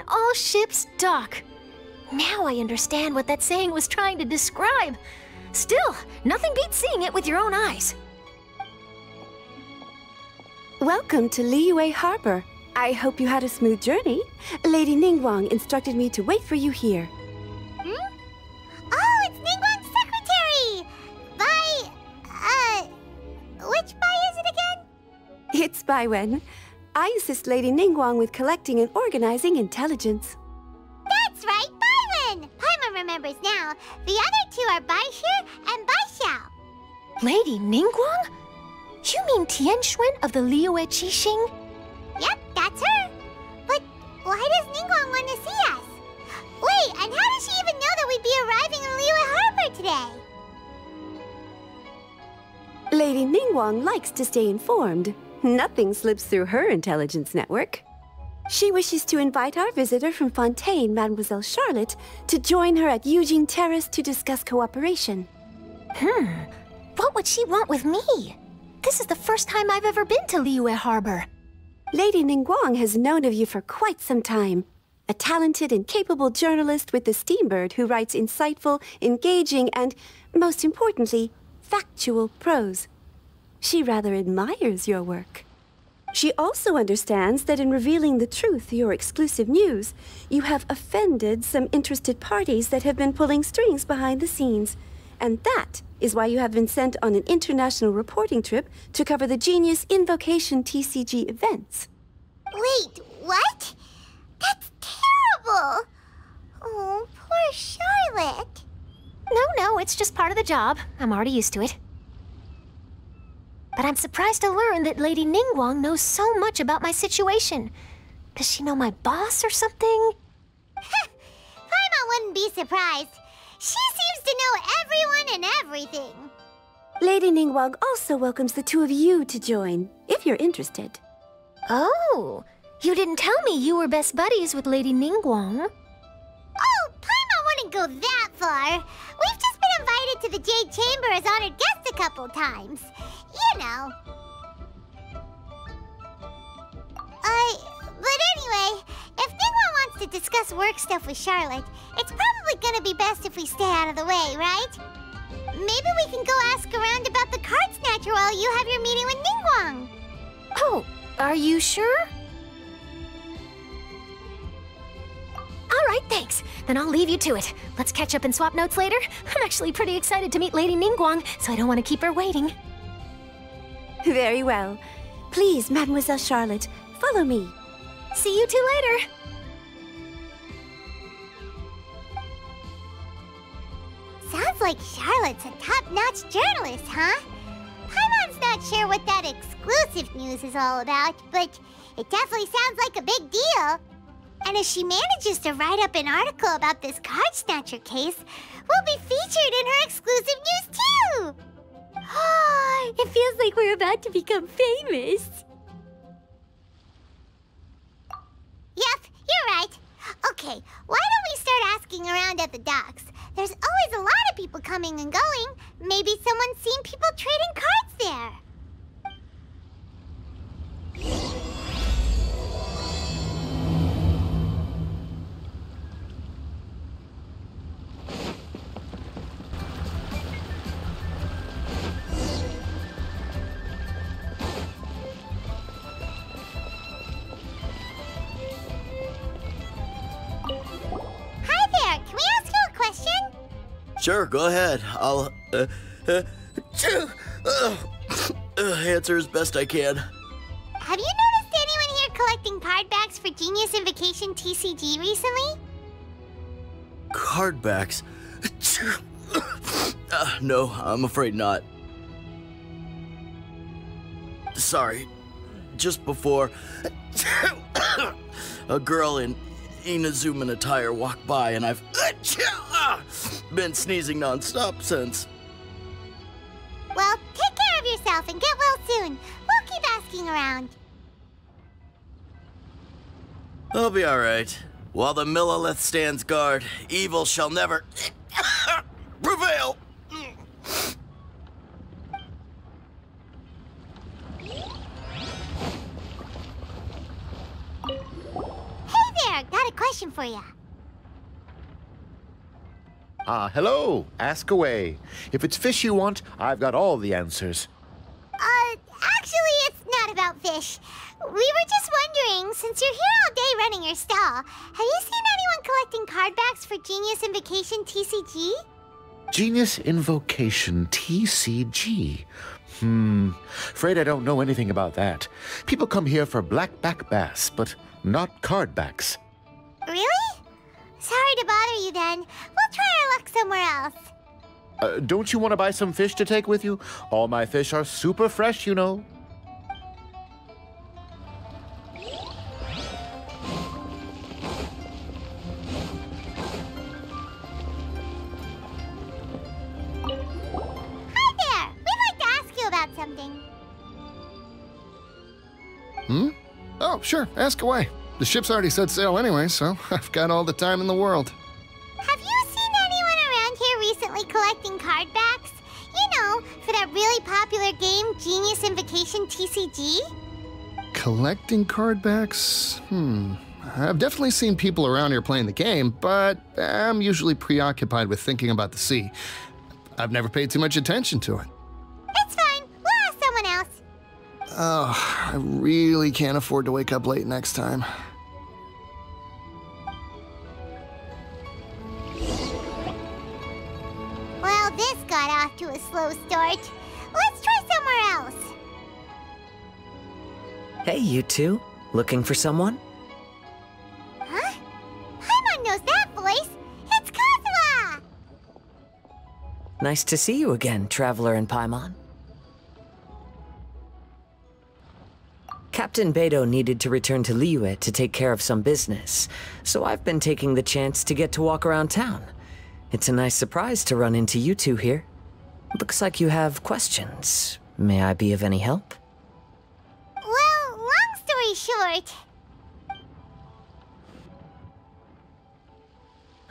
all ships dock. Now I understand what that saying was trying to describe. Still, nothing beats seeing it with your own eyes. Welcome to Liyue Harbor. I hope you had a smooth journey. Lady Ningguang instructed me to wait for you here. Oh, it's Ningguang's secretary! Which Bai is it again? It's Baiwen. I assist Lady Ningguang with collecting and organizing intelligence. That's right, Baiwen! Paimon remembers now. The other two are Baishir and Baishao. Lady Ningguang? You mean Tianxuan of the Liyue Qixing? Yep, that's her. But why does Ningguang want to see us? Wait, and how does she even know that we'd be arriving in Liyue Harbor today? Lady Ningguang likes to stay informed. Nothing slips through her intelligence network. She wishes to invite our visitor from Fontaine, Mademoiselle Charlotte, to join her at Eugene Terrace to discuss cooperation. What would she want with me? This is the first time I've ever been to Liyue Harbor. Lady Ningguang has known of you for quite some time. A talented and capable journalist with the Steambird who writes insightful, engaging, and, most importantly, factual prose. She rather admires your work. She also understands that in revealing the truth, your exclusive news, you have offended some interested parties that have been pulling strings behind the scenes. And that is why you have been sent on an international reporting trip to cover the Genius Invocation TCG events. Wait, what? That's terrible! Oh, poor Charlotte. No, it's just part of the job. I'm already used to it. But I'm surprised to learn that Lady Ningguang knows so much about my situation. Does she know my boss or something? Paimon wouldn't be surprised. She seems to know everyone and everything. Lady Ningguang also welcomes the two of you to join, if you're interested. Oh, you didn't tell me you were best buddies with Lady Ningguang. Oh, Paimon wouldn't go that far. We've just been invited to the Jade Chamber as honored guests a couple times. You know. But anyway, if Ningguang wants to discuss work stuff with Charlotte, it's probably gonna be best if we stay out of the way, right? Maybe we can go ask around about the card snatcher while you have your meeting with Ningguang. Oh, are you sure? All right, thanks. Then I'll leave you to it. Let's catch up and swap notes later. I'm actually pretty excited to meet Lady Ningguang, so I don't want to keep her waiting. Very well. Please, Mademoiselle Charlotte, follow me. See you two later. Sounds like Charlotte's a top-notch journalist, huh? Paimon's not sure what that exclusive news is all about, but it definitely sounds like a big deal. And if she manages to write up an article about this card snatcher case, we'll be featured in her exclusive news too! It feels like we're about to become famous. Yep, you're right. Okay, why don't we start asking around at the docks? There's always a lot of people coming and going. Maybe someone's seen people trading cards there. Hi there, can we ask you a question? Sure, go ahead. I'll answer as best I can. Have you noticed anyone here collecting card backs for Genius Invocation TCG recently? Card backs? No, I'm afraid not. Sorry. Just before, a girl in Inazuman attire walked by and I've been sneezing non-stop since. Well, take care of yourself and get well soon. We'll keep asking around. I'll be alright. While the Millilith stands guard, evil shall never prevail. Hey there, got a question for you. Hello. Ask away. If it's fish you want, I've got all the answers. Actually, it's not about fish. We were just wondering, since you're here all day running your stall, have you seen anyone collecting card backs for Genius Invocation TCG? Genius Invocation TCG. Afraid I don't know anything about that. People come here for blackback bass, but not card backs. Really? Sorry to bother you then. We'll try our luck somewhere else. Don't you want to buy some fish to take with you? All my fish are super fresh, you know. Hi there! We'd like to ask you about something. Oh, sure. Ask away. The ship's already set sail anyway, so I've got all the time in the world. Have you seen anyone around here recently collecting card backs? You know, for that really popular game, Genius Invocation TCG? Collecting card backs? I've definitely seen people around here playing the game, but I'm usually preoccupied with thinking about the sea. I've never paid too much attention to it. It's fine. We'll ask someone else. Oh, I really can't afford to wake up late next time. Well, this got off to a slow start. Let's try somewhere else. Hey, you two. Looking for someone? Huh? Paimon knows that voice. It's Kazuha! Nice to see you again, Traveler and Paimon. Captain Beidou needed to return to Liyue to take care of some business, so I've been taking the chance to get to walk around town. It's a nice surprise to run into you two here. Looks like you have questions. May I be of any help? Well, long story short...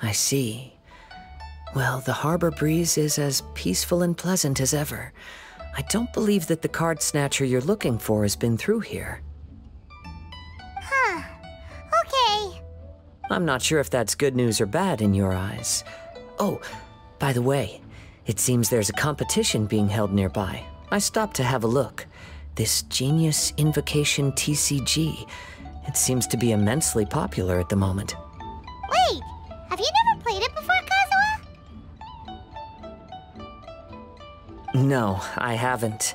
I see. Well, the harbor breeze is as peaceful and pleasant as ever. I don't believe that the card snatcher you're looking for has been through here. Huh. Okay. I'm not sure if that's good news or bad in your eyes. Oh, by the way, it seems there's a competition being held nearby. I stopped to have a look. This Genius Invocation TCG. It seems to be immensely popular at the moment. Wait, have you never played it before, Kazuha? No, I haven't.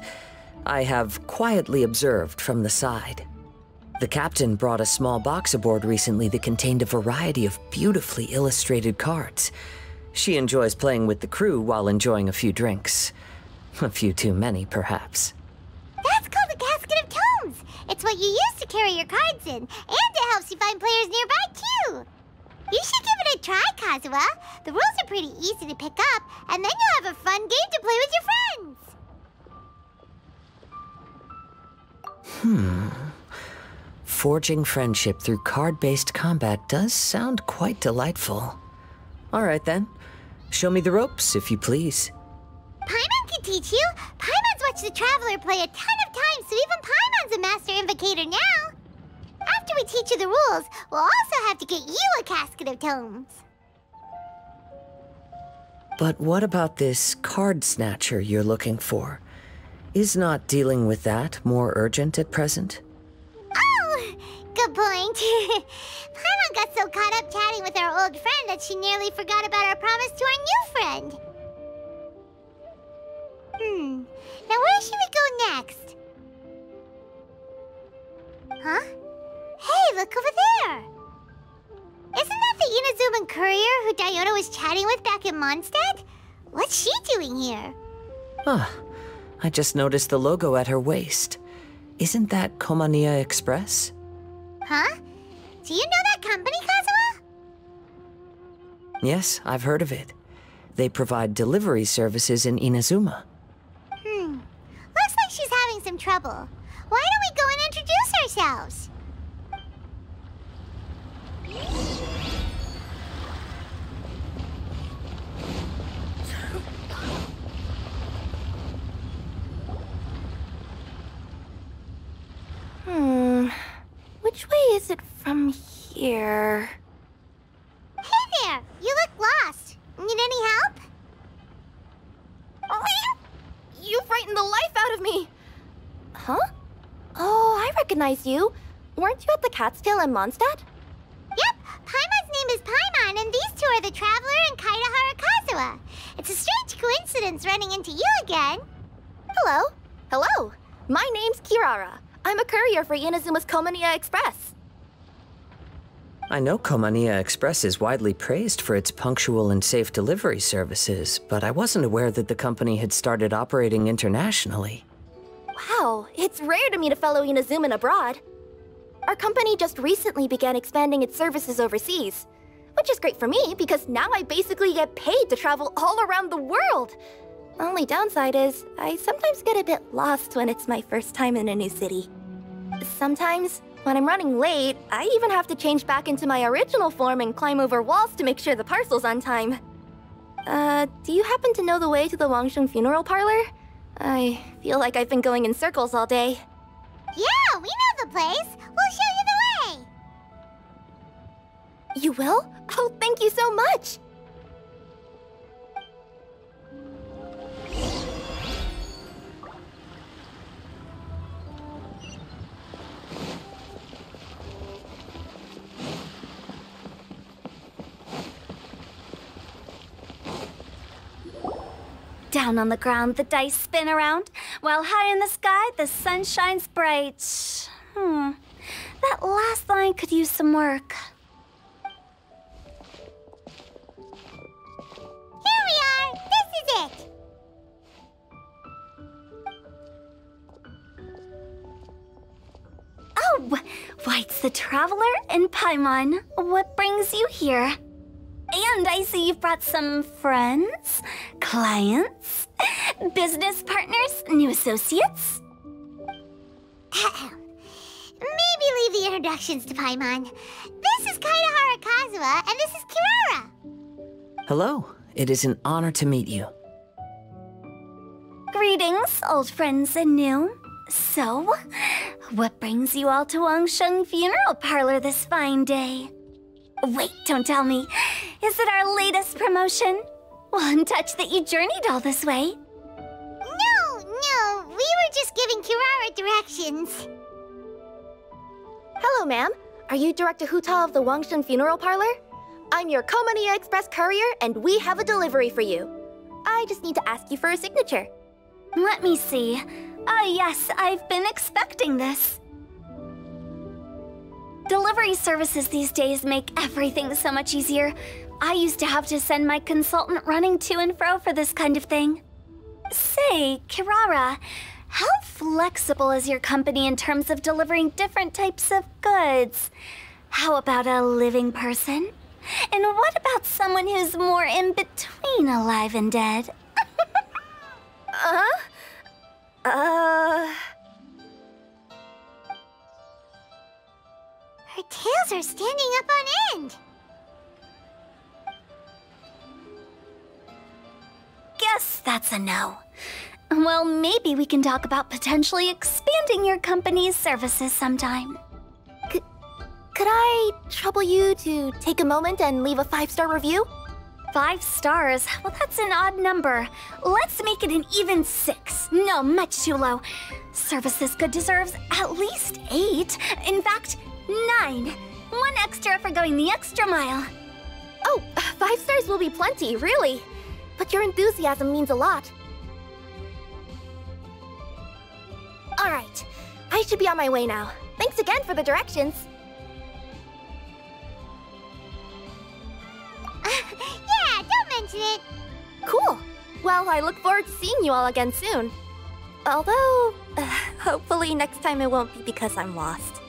I have quietly observed from the side. The captain brought a small box aboard recently that contained a variety of beautifully illustrated cards. She enjoys playing with the crew while enjoying a few drinks. A few too many, perhaps. That's called a casket of tomes. It's what you use to carry your cards in, and it helps you find players nearby, too. You should give it a try, Kazuha. The rules are pretty easy to pick up, and then you'll have a fun game to play with your friends. Forging friendship through card-based combat does sound quite delightful. All right, then. Show me the ropes, if you please. Paimon can teach you. Paimon's watched the Traveler play a ton of times, so even Paimon's a master invocator now. After we teach you the rules, we'll also have to get you a casket of tomes. But what about this card snatcher you're looking for? Is not dealing with that more urgent at present? Oh, good point. Paimon got so caught up chatting with our old friend that she nearly forgot about our promise to our new friend. Now where should we go next? Huh? Hey, look over there! Isn't that the Inazuman courier who Diona was chatting with back in Mondstadt? What's she doing here? I just noticed the logo at her waist. Isn't that Komania Express? Huh? Do you know that company, Kazuha? Yes, I've heard of it. They provide delivery services in Inazuma. Looks like she's having some trouble. Why don't we go and introduce ourselves? Which way is it from here? Need any help? You frightened the life out of me! Huh? Oh, I recognize you. Weren't you at the Cat's Tail in Mondstadt? Yep, Paimon's name is Paimon, and these two are the Traveler and Kaida Harakazawa. It's a strange coincidence running into you again. Hello. Hello. My name's Kirara. I'm a courier for Inazuma's Komaniya Express. I know Komaniya Express is widely praised for its punctual and safe delivery services, but I wasn't aware that the company had started operating internationally. Wow, it's rare to meet a fellow Inazuman abroad. Our company just recently began expanding its services overseas, which is great for me because now I basically get paid to travel all around the world. Only downside is, I sometimes get a bit lost when it's my first time in a new city. Sometimes, when I'm running late, I even have to change back into my original form and climb over walls to make sure the parcel's on time. Do you happen to know the way to the Wangsheng funeral parlor? I feel like I've been going in circles all day. Yeah, we know the place. We'll show you the way. You will? Oh, thank you so much! Down on the ground, the dice spin around, while high in the sky, the sun shines bright. That last line could use some work. Here we are! This is it! Oh, why, it's the Traveler and Paimon. What brings you here? And I see you've brought some friends, clients, business partners, new associates. Maybe leave the introductions to Paimon. This is Kaida Harakazawa, and this is Kirara. Hello. It is an honor to meet you. Greetings, old friends and new. So, what brings you all to Wangsheng Funeral Parlor this fine day? Wait, don't tell me. Is it our latest promotion? One touch that you journeyed all this way? No, we were just giving Kirara directions. Hello, ma'am. Are you Director Huta of the Wangsheng Funeral Parlor? I'm your Komaniya Express courier, and we have a delivery for you. I just need to ask you for a signature. Let me see. Oh yes, I've been expecting this. Delivery services these days make everything so much easier. I used to have to send my consultant running to and fro for this kind of thing. Say, Kirara, how flexible is your company in terms of delivering different types of goods? How about a living person? And what about someone who's more in between alive and dead? Her tails are standing up on end. Guess that's a no. Well, maybe we can talk about potentially expanding your company's services sometime. Could I trouble you to take a moment and leave a 5-star review? 5 stars? Well, that's an odd number. Let's make it an even 6. No, much too low. Services good deserves at least 8. In fact, 9. 1 extra for going the extra mile. Oh, 5 stars will be plenty, really. But your enthusiasm means a lot. All right, I should be on my way now. Thanks again for the directions. Yeah, don't mention it. Cool. Well, I look forward to seeing you all again soon. Although, hopefully next time it won't be because I'm lost.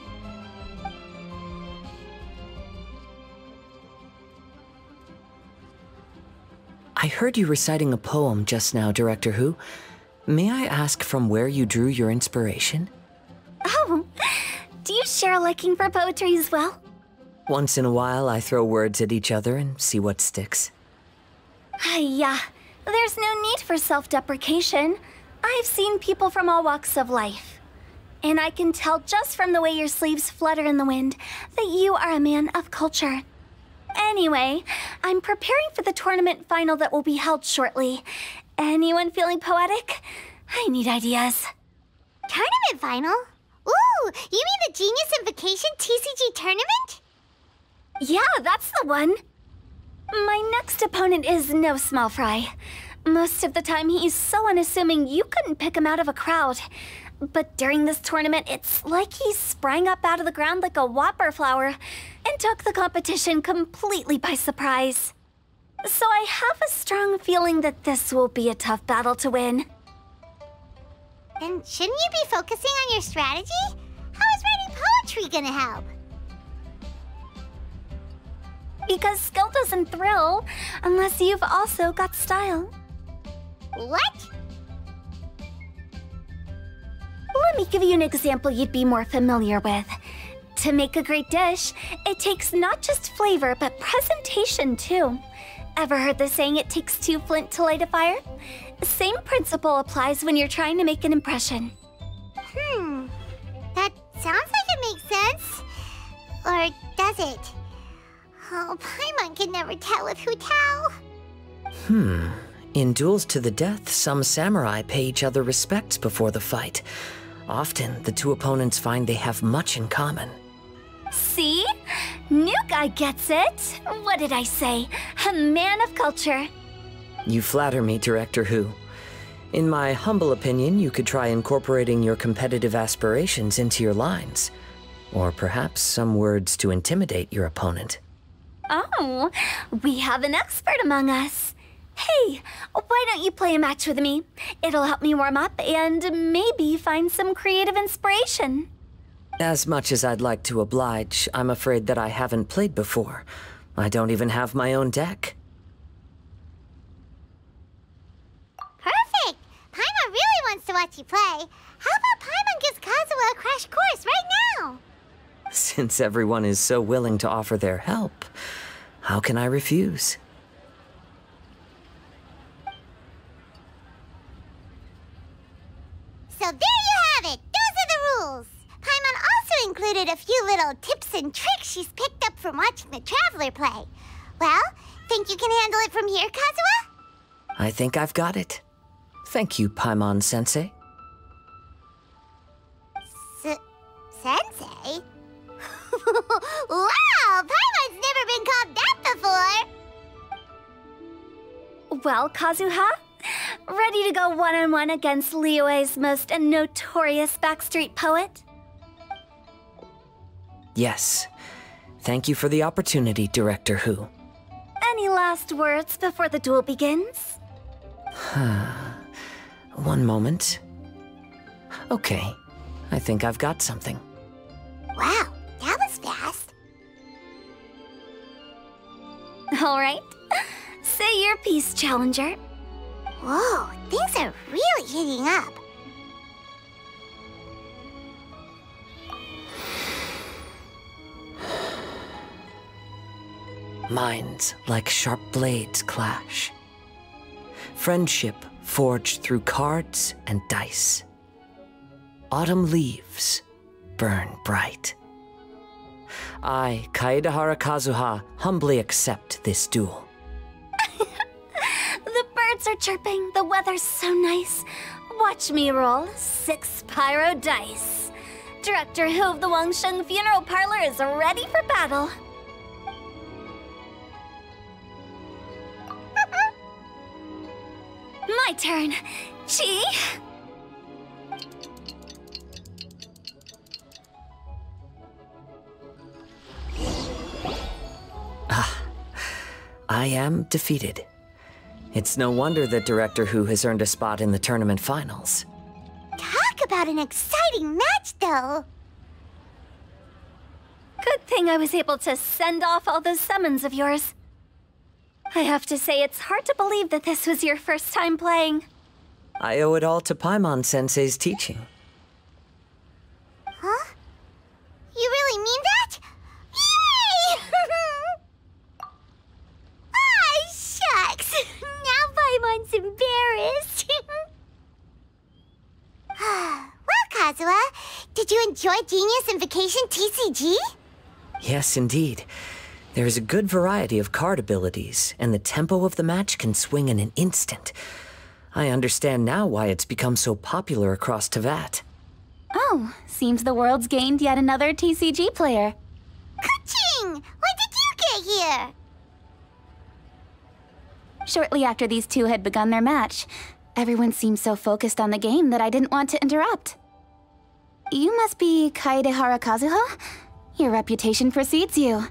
I heard you reciting a poem just now, Director Who. May I ask from where you drew your inspiration? Oh, do you share a liking for poetry as well? Once in a while, I throw words at each other and see what sticks. Yeah, there's no need for self-deprecation. I've seen people from all walks of life. And I can tell just from the way your sleeves flutter in the wind that you are a man of culture. Anyway, I'm preparing for the tournament final that will be held shortly. Anyone feeling poetic? I need ideas. Tournament final? Ooh, you mean the Genius Invocation TCG tournament? Yeah, that's the one. My next opponent is no small fry. Most of the time, he's so unassuming you couldn't pick him out of a crowd. But during this tournament, it's like he sprang up out of the ground like a whopper flower and took the competition completely by surprise. So I have a strong feeling that this will be a tough battle to win. Then shouldn't you be focusing on your strategy? How is writing poetry gonna help? Because skill doesn't thrill unless you've also got style. What? Let me give you an example you'd be more familiar with. To make a great dish, it takes not just flavor, but presentation too. Ever heard the saying, it takes two flint to light a fire? Same principle applies when you're trying to make an impression. That sounds like it makes sense. Or does it? Oh, Paimon can never tell with Hu Tao. In duels to the death, some samurai pay each other respects before the fight. Often, the two opponents find they have much in common. See? New guy gets it. What did I say? A man of culture. You flatter me, Director Hu. In my humble opinion, you could try incorporating your competitive aspirations into your lines. Or perhaps some words to intimidate your opponent. Oh, we have an expert among us. Hey, why don't you play a match with me? It'll help me warm up and maybe find some creative inspiration. As much as I'd like to oblige, I'm afraid that I haven't played before. I don't even have my own deck. Perfect! Paimon really wants to watch you play. How about Paimon gives Kazuha a crash course right now? Since everyone is so willing to offer their help, how can I refuse? So there you have it! Those are the rules! Paimon also included a few little tips and tricks she's picked up from watching the Traveler play. Well, think you can handle it from here, Kazuha? I think I've got it. Thank you, Paimon-sensei. Sensei? Wow! Paimon's never been called that before! Well, Kazuha, ready to go one-on-one against Liyue's most notorious backstreet poet? Yes. Thank you for the opportunity, Director Hu. Any last words before the duel begins? One moment. Okay, I think I've got something. Wow, that was fast. All right. Say your piece, Challenger. Whoa, things are really heating up. Minds like sharp blades clash. Friendship forged through cards and dice. Autumn leaves burn bright. I, Kaedahara Kazuha, humbly accept this duel. The birds are chirping, the weather's so nice. Watch me roll 6 pyro dice. Director Hu of the Wangsheng Funeral Parlor is ready for battle. My turn. Chi? I am defeated. It's no wonder that Director Hu has earned a spot in the tournament finals. Talk about an exciting match, though. Good thing I was able to send off all those summons of yours. I have to say, it's hard to believe that this was your first time playing. I owe it all to Paimon-sensei's teaching. Huh? You really mean that? Yay! Ah, shucks! Now Paimon's embarrassed. Well, Kazuha, did you enjoy Genius Invocation TCG? Yes, indeed. There's a good variety of card abilities, and the tempo of the match can swing in an instant. I understand now why it's become so popular across Teyvat. Oh, seems the world's gained yet another TCG player. Ka-ching! When did you get here? Shortly after these two had begun their match, everyone seemed so focused on the game that I didn't want to interrupt. You must be Kaedehara Kazuha? Your reputation precedes you.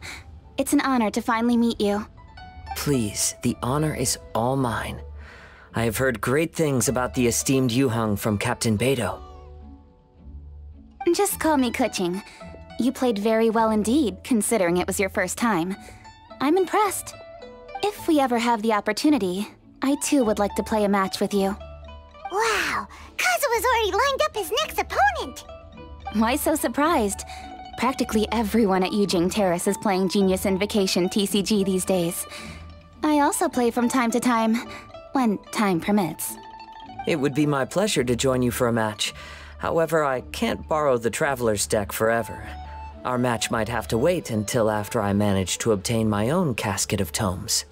It's an honor to finally meet you. Please, the honor is all mine. I have heard great things about the esteemed Yuheng from Captain Beidou. Just call me Kuching. You played very well indeed, considering it was your first time. I'm impressed. If we ever have the opportunity, I too would like to play a match with you. Wow, Kazuha's already lined up his next opponent. Why so surprised? Practically everyone at Yujing Terrace is playing Genius Invocation TCG these days. I also play from time to time, when time permits. It would be my pleasure to join you for a match. However, I can't borrow the Traveler's deck forever. Our match might have to wait until after I manage to obtain my own casket of tomes.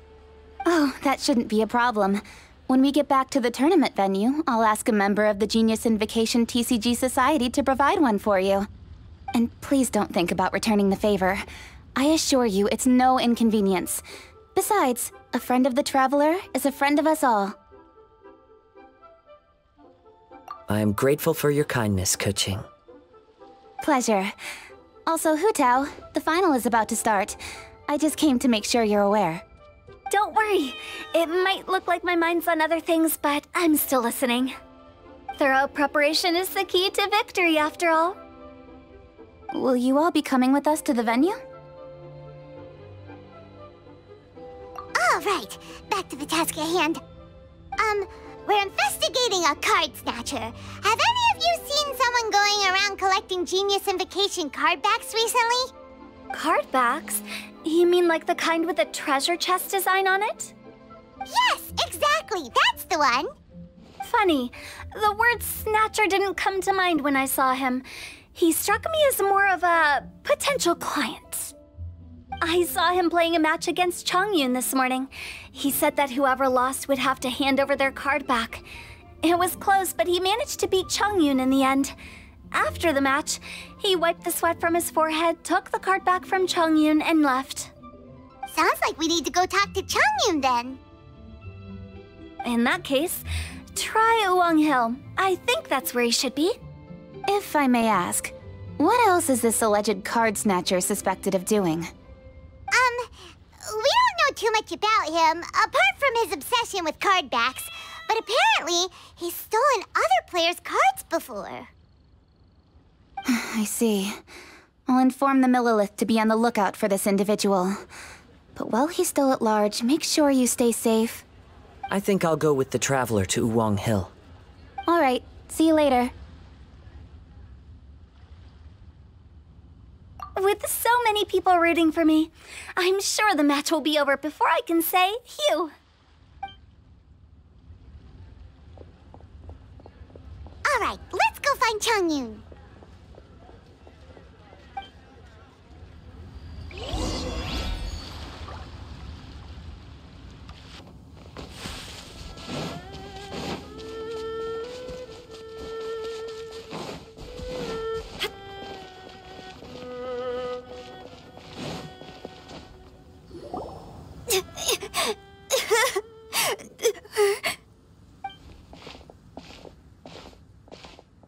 Oh, that shouldn't be a problem. When we get back to the tournament venue, I'll ask a member of the Genius Invocation TCG Society to provide one for you. And please don't think about returning the favor. I assure you it's no inconvenience. Besides, a friend of the Traveler is a friend of us all. I am grateful for your kindness, Kuching. Pleasure. Also, Hutao, the final is about to start. I just came to make sure you're aware. Don't worry. It might look like my mind's on other things, but I'm still listening. Thorough preparation is the key to victory, after all. Will you all be coming with us to the venue? All right, back to the task at hand. We're investigating a card snatcher. Have any of you seen someone going around collecting Genius Invocation card backs recently? Card backs? You mean like the kind with a treasure chest design on it? Yes, exactly, that's the one. Funny, the word snatcher didn't come to mind when I saw him. He struck me as more of a potential client. I saw him playing a match against Chongyun this morning. He said that whoever lost would have to hand over their card back. It was close, but he managed to beat Chongyun in the end. After the match, he wiped the sweat from his forehead, took the card back from Chongyun, and left. Sounds like we need to go talk to Chongyun then. In that case, try Uwang Hill. I think that's where he should be. If I may ask, what else is this alleged card snatcher suspected of doing? We don't know too much about him, apart from his obsession with card backs. But apparently, he's stolen other players' cards before. I see. I'll inform the Millilith to be on the lookout for this individual. But while he's still at large, make sure you stay safe. I think I'll go with the Traveler to Uwang Hill. All right, see you later. With so many people rooting for me, I'm sure the match will be over before I can say phew. All right, let's go find Chongyun.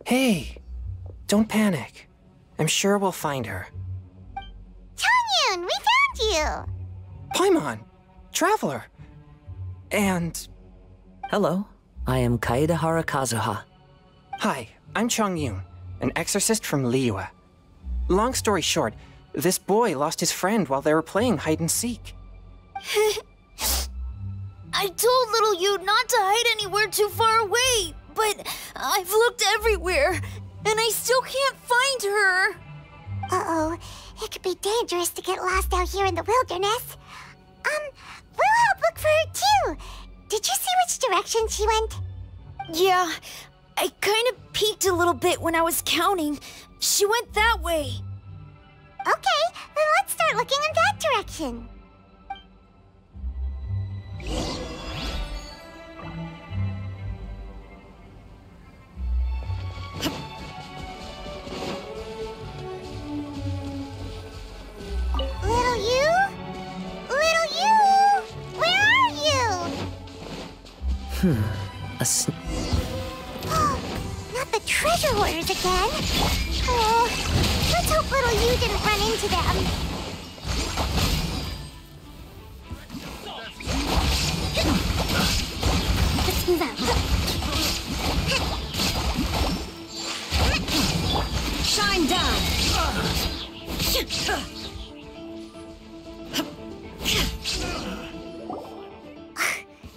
Hey, don't panic. I'm sure we'll find her. Chongyun, we found you! Paimon, Traveler, and... Hello, I am Kaedehara Kazuha. Hi, I'm Chongyun, an exorcist from Liyue. Long story short, this boy lost his friend while they were playing hide-and-seek. I told little Yu not to hide anywhere too far away, but I've looked everywhere, and I still can't find her. Uh-oh, it could be dangerous to get lost out here in the wilderness. We'll help look for her too. Did you see which direction she went? Yeah, I kind of peeked a little bit when I was counting. She went that way. Okay, then let's start looking in that direction. Little you? Little you? Where are you? Not the treasure hoarders again. Oh, let's hope little you didn't run into them. Let's move out. Shine down!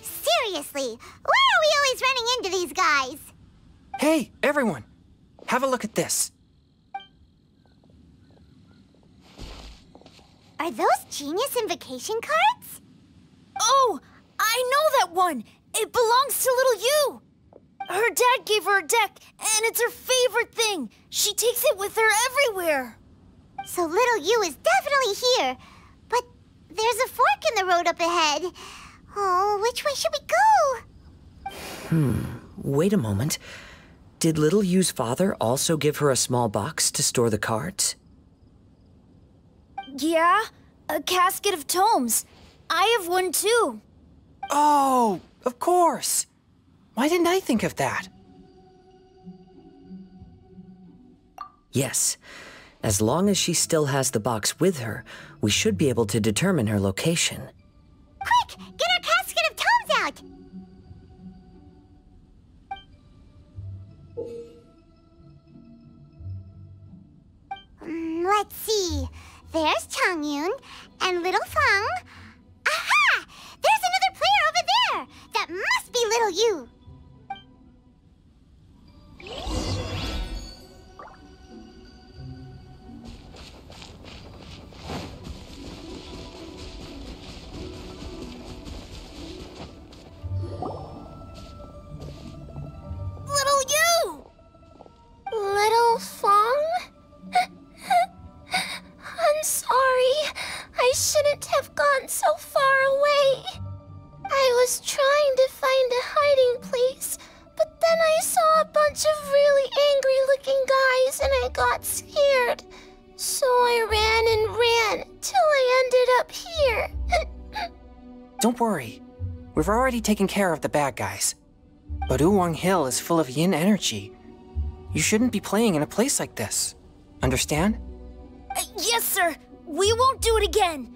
Seriously, why are we always running into these guys? Hey, everyone! Have a look at this. Are those Genius Invocation cards? Oh, I know that one! It belongs to little you! Her dad gave her a deck, and it's her favorite thing. She takes it with her everywhere. So little you is definitely here. But there's a fork in the road up ahead. Oh, which way should we go? Wait a moment. Did little Yu's father also give her a small box to store the cards? Yeah, a casket of tomes. I have one too. Oh, of course. Why didn't I think of that? Yes. As long as she still has the box with her, we should be able to determine her location. Quick, get our casket of tomes out! Let's see. There's Changyun and little Fang. Aha! There's another player over there! That must be little you! Little you! Little Fang? I'm sorry. I shouldn't have gone so far away. I was trying to find a hiding place, but then I saw a bunch of really angry-looking guys and I got scared. So I ran and ran till I ended up here. Don't worry. We've already taken care of the bad guys. But Uwang Hill is full of yin energy. You shouldn't be playing in a place like this. Understand? Yes, sir. We won't do it again.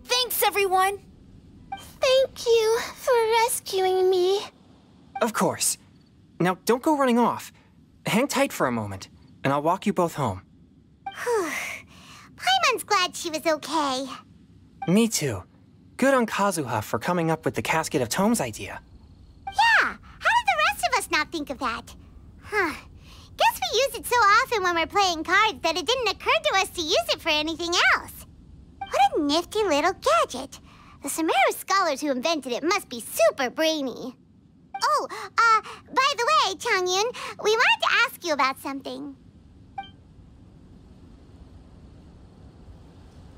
Thanks, everyone. Thank you for rescuing me. Of course. Now, don't go running off. Hang tight for a moment, and I'll walk you both home. Paimon's glad she was okay. Me too. Good on Kazuha for coming up with the Casket of Tomes idea. Yeah, how did the rest of us not think of that? Guess we use it so often when we're playing cards that it didn't occur to us to use it for anything else. What a nifty little gadget. The Sumeru scholars who invented it must be super brainy. Oh, by the way, Changyun, we wanted to ask you about something.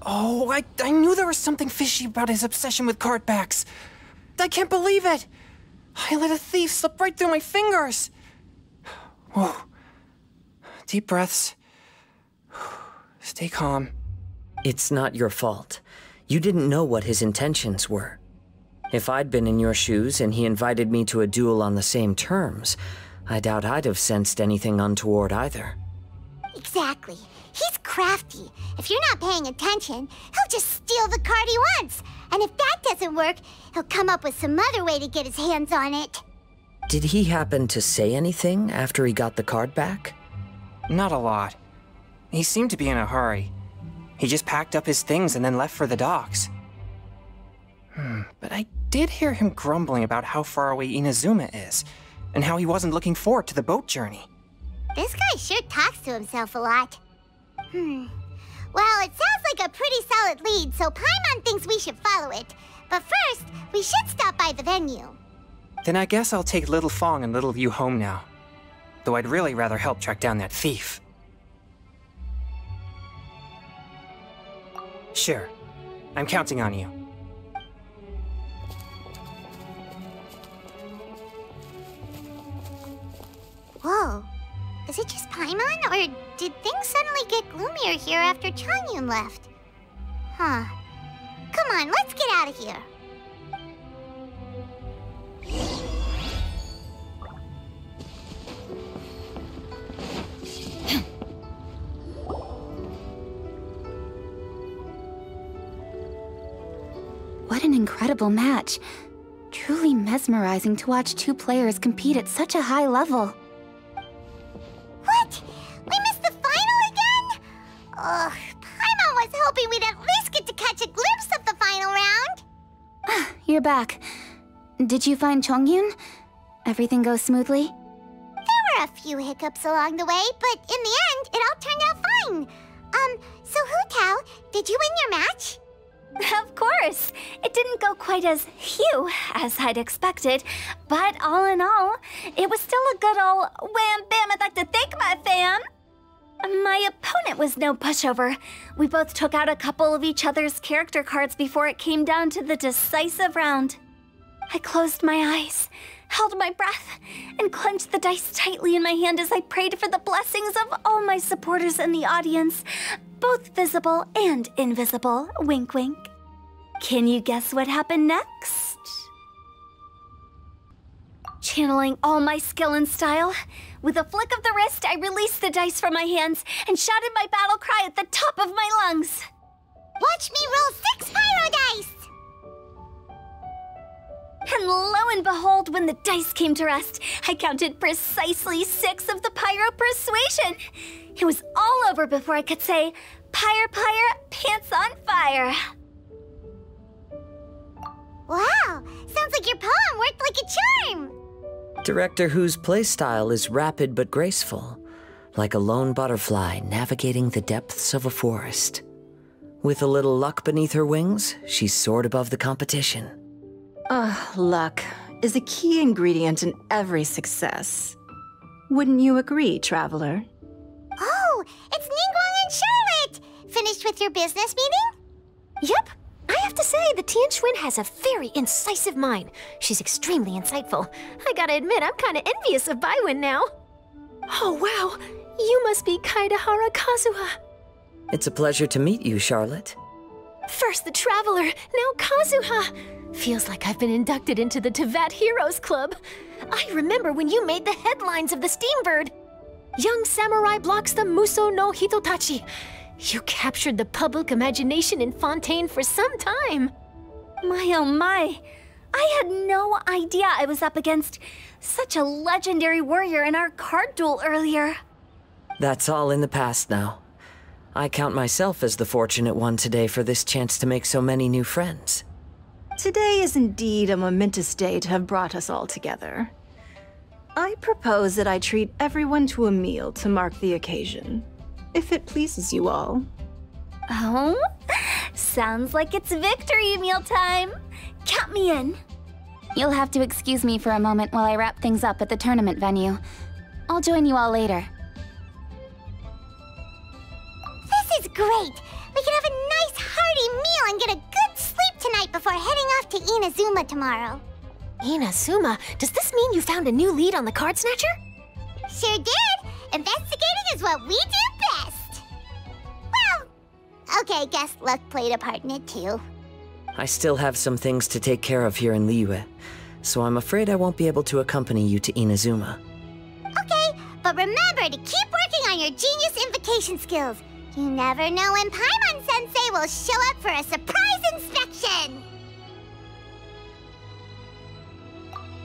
Oh, I knew there was something fishy about his obsession with card backs. I can't believe it. I let a thief slip right through my fingers. Whoa. Deep breaths. Stay calm. It's not your fault. You didn't know what his intentions were. If I'd been in your shoes and he invited me to a duel on the same terms, I doubt I'd have sensed anything untoward either. Exactly. He's crafty. If you're not paying attention, he'll just steal the card he wants. And if that doesn't work, he'll come up with some other way to get his hands on it. Did he happen to say anything after he got the card back? Not a lot. He seemed to be in a hurry. He just packed up his things and then left for the docks. But I did hear him grumbling about how far away Inazuma is, and how he wasn't looking forward to the boat journey. This guy sure talks to himself a lot. Well, it sounds like a pretty solid lead, so Paimon thinks we should follow it. But first, we should stop by the venue. Then I guess I'll take Little Fong and Little Yu home now. Though I'd really rather help track down that thief. Sure. I'm counting on you. Whoa. Is it just Paimon, or did things suddenly get gloomier here after Changyun left? Huh. Come on, let's get out of here. What an incredible match. Truly mesmerizing to watch two players compete at such a high level. What? We missed the final again? Ugh, Paimon was hoping we'd at least get to catch a glimpse of the final round. You're back. Did you find Chongyun? Everything goes smoothly? There were a few hiccups along the way, but in the end, it all turned out fine. So Hu Tao, did you win your match? Of course! It didn't go quite as phew as I'd expected, but all in all, it was still a good ol' wham bam I'd like to thank my fam! My opponent was no pushover. We both took out a couple of each other's character cards before it came down to the decisive round. I closed my eyes, held my breath, and clenched the dice tightly in my hand as I prayed for the blessings of all my supporters in the audience, both visible and invisible, wink wink. Can you guess what happened next? Channeling all my skill and style, with a flick of the wrist, I released the dice from my hands and shouted my battle cry at the top of my lungs. Watch me roll 6 pyro dice! And lo and behold, when the dice came to rest, I counted precisely 6 of the pyro persuasion. It was all over before I could say, "Pyre, pyre, pants on fire." Wow, sounds like your poem worked like a charm. Director Hu's playstyle is rapid but graceful, like a lone butterfly navigating the depths of a forest. With a little luck beneath her wings, she soared above the competition. Luck is a key ingredient in every success. Wouldn't you agree, Traveler? Oh, it's Ningguang and Charlotte! Finished with your business meeting? Yep. I have to say, the Tianquan has a very incisive mind. She's extremely insightful. I gotta admit, I'm kinda envious of Baiwen now. Oh, wow. You must be Kaidahara Kazuha. It's a pleasure to meet you, Charlotte. First the Traveler, now Kazuha. Feels like I've been inducted into the Tevat Heroes Club. I remember when you made the headlines of the Steambird. Young samurai blocks the Muso no Hitotachi. You captured the public imagination in Fontaine for some time. My oh my. I had no idea I was up against such a legendary warrior in our card duel earlier. That's all in the past now. I count myself as the fortunate one today for this chance to make so many new friends. Today is indeed a momentous day to have brought us all together. I propose that I treat everyone to a meal to mark the occasion, if it pleases you all. Oh? Sounds like it's victory meal time. Count me in. You'll have to excuse me for a moment while I wrap things up at the tournament venue. I'll join you all later. This is great! We can have a nice hearty meal and get a good sleep tonight before heading off to Inazuma tomorrow. Inazuma? Does this mean you found a new lead on the Card Snatcher? Sure did! Investigating is what we do best! Well, okay, guess luck played a part in it too. I still have some things to take care of here in Liyue, so I'm afraid I won't be able to accompany you to Inazuma. Okay, but remember to keep working on your genius invocation skills. You never know when Paimon-sensei will show up for a surprise inspection!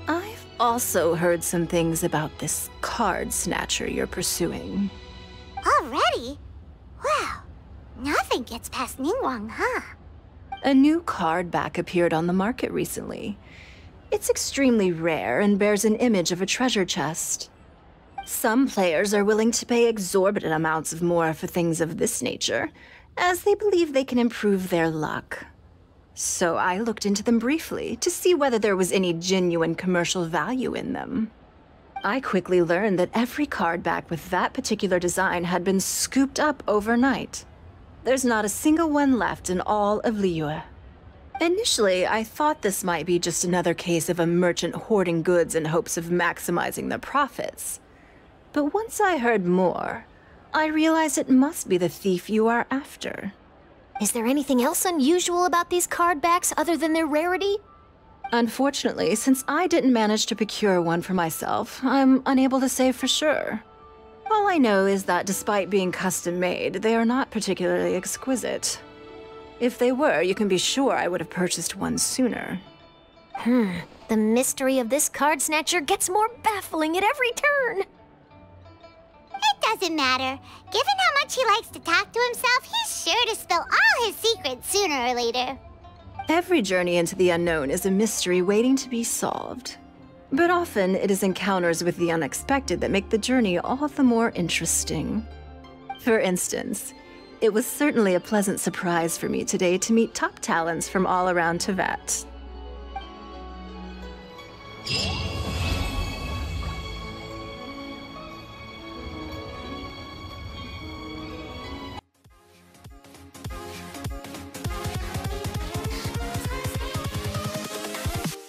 I've also heard some things about this card snatcher you're pursuing. Already? Wow, nothing gets past Ningguang, huh? A new card back appeared on the market recently. It's extremely rare and bears an image of a treasure chest. Some players are willing to pay exorbitant amounts of more for things of this nature, as they believe they can improve their luck. So I looked into them briefly to see whether there was any genuine commercial value in them. I quickly learned that every card back with that particular design had been scooped up overnight. there's not a single one left in all of Liyue. Initially, I thought this might be just another case of a merchant hoarding goods in hopes of maximizing their profits. But once I heard more, I realized it must be the thief you are after. Is there anything else unusual about these card backs other than their rarity? Unfortunately, since I didn't manage to procure one for myself, I'm unable to say for sure. All I know is that despite being custom-made, they are not particularly exquisite. If they were, you can be sure I would have purchased one sooner. The mystery of this card snatcher gets more baffling at every turn. It doesn't matter. Given how much he likes to talk to himself, he's sure to spill all his secrets sooner or later. Every journey into the unknown is a mystery waiting to be solved. But often, it is encounters with the unexpected that make the journey all the more interesting. For instance, it was certainly a pleasant surprise for me today to meet top talents from all around Teyvat.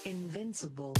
Invincible.